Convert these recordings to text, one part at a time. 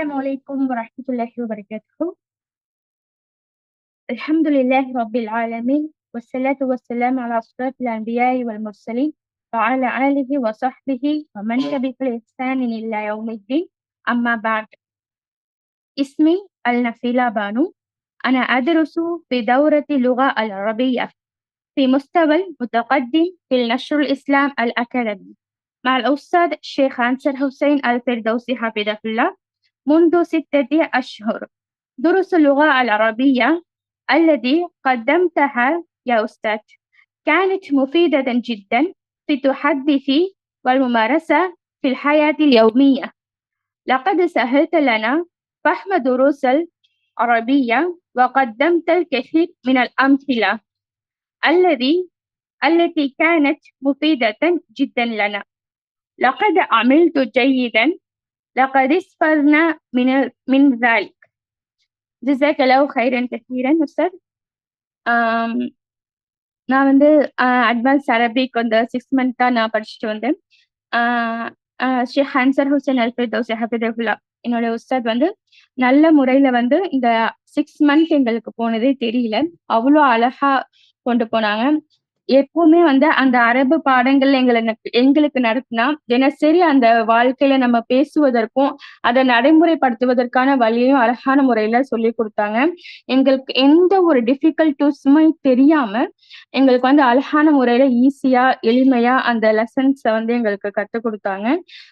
السلام عليكم ورحمة الله وبركاته. الحمد لله رب العالمين، والصلاة والسلام على أشرف الأنبياء والمرسلين وعلى آله وصحبه ومن تبعهم بإحسان إلى يوم الدين. أما بعد، اسمي النفيلة بانو. أنا أدرس في دورة اللغة العربية في مستوى المتقدم في النشر الإسلام الأكاديمي مع الأستاذ الشيخ أنصر حسين الفردوسي حفظه الله منذ 6 أشهر. دروس اللغة العربية التي قدمتها يا أستاذ كانت مفيدة جدا في التحدث والممارسة في الحياة اليومية. لقد سهلت لنا فهم دروس العربية وقدمت الكثير من الأمثلة الذي التي كانت مفيدة جدا لنا. لقد عملت جيدا. لقد استفدنا من ذلك. جزاك الله خيرا كثيرا أستاذ. ஆம், நான் வந்து அட்வான்ஸ் அரபிக் வந்து 6 மந்த்தா நான் படிச்சுட்டு வந்தேன். ஷேக் ஹன்சர் ஹுசைன் அல்ஃபிர்தௌசி ஹஃபிதஹுல்லா என்னோட உஸ்தாத் வந்து நல்ல முறையில வந்து இந்த 6 மந்த் எங்களுக்கு போனதே தெரியல. அவ்வளோ அழகா கொண்டு போனாங்க. எப்பவுமே வந்து அந்த அரபு பாடங்கள்ல எங்களுக்கு நடத்தினா தினசரி அந்த வாழ்க்கையில நம்ம பேசுவதற்கும் அதை நடைமுறைப்படுத்துவதற்கான வழியையும் அழகான முறையில சொல்லி கொடுத்தாங்க. எங்களுக்கு எந்த ஒரு டிஃபிகல்ட்டூஸுமே தெரியாம எங்களுக்கு வந்து அழகான முறையில ஈஸியா எளிமையா அந்த லெசன்ஸை வந்து எங்களுக்கு கற்றுக் கொடுத்தாங்க.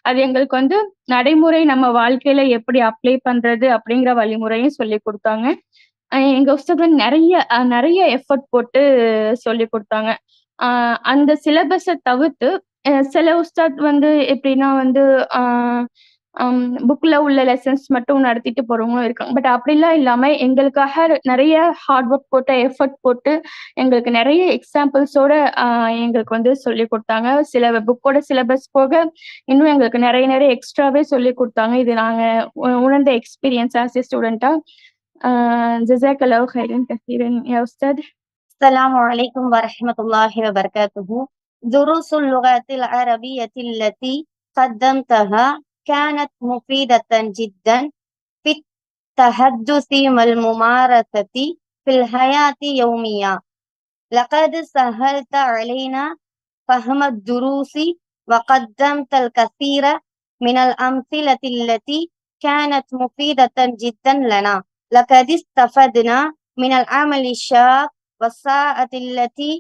அது எங்களுக்கு வந்து நடைமுறை நம்ம வாழ்க்கையில எப்படி அப்ளை பண்றது அப்படிங்கிற வழிமுறையும் சொல்லி கொடுத்தாங்க. எங்க உஸ்தாத் வந்து நிறைய எஃபர்ட் போட்டு சொல்லி கொடுத்தாங்க. அந்த சிலபஸை தவிர்த்து சில உஸ்தாத் வந்து எப்படின்னா வந்து புக்ல உள்ள லெசன்ஸ் மட்டும் நடத்திட்டு போறவங்களும் இருக்காங்க. பட் அப்படிலாம் இல்லாம எங்களுக்காக நிறைய ஹார்ட் ஒர்க் போட்டு எஃபர்ட் போட்டு எங்களுக்கு நிறைய எக்ஸாம்பிள்ஸோட எங்களுக்கு வந்து சொல்லி கொடுத்தாங்க. சில புக்கோட சிலபஸ் போக இன்னும் எங்களுக்கு நிறைய எக்ஸ்ட்ராவே சொல்லி கொடுத்தாங்க. இது நாங்க உணர்ந்த எக்ஸ்பீரியன்ஸ் ஆஸ் ஏ ஸ்டூடெண்டா. جزاك الله خيرا كثيرا يا أستاذ. السلام عليكم ورحمة الله وبركاته. دروس اللغة العربية التي قدمتها كانت مفيدة جدا في التحدث والممارسة في الحياة اليومية. لقد سهلت علينا فهم الدروس وقدمت الكثير من الأمثلة التي كانت مفيدة جدا لنا. لقد استفدنا من العمل الشاق والساعة التي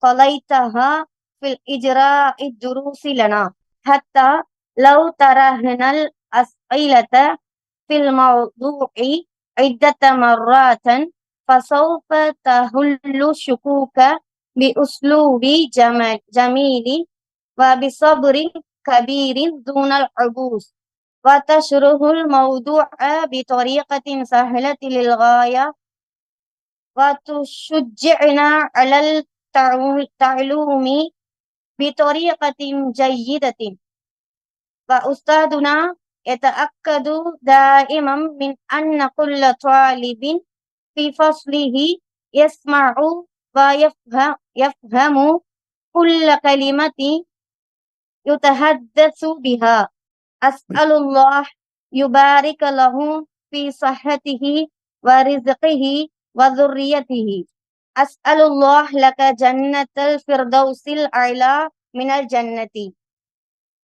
قضيتها في الإجراء الدروس لنا، حتى لو طرحنا الأسئلة في الموضوع عدة مرات فسوف تحل الشكوك بأسلوب جميل وبصبر كبير دون العبوس، وتشرح الموضوع بطريقة سهلة للغاية وتشجعنا على التعلم بطريقة جيدة. وأستاذنا يتأكد دائما من أن كل طالب في فصله يسمع ويفهم كل كلمة يتحدث بها. أسأل الله يبارك له في صحته ورزقه وذريته. أسأل الله لك جنة الفردوس الأعلى من الجنة.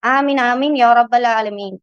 آمين آمين يا رب العالمين.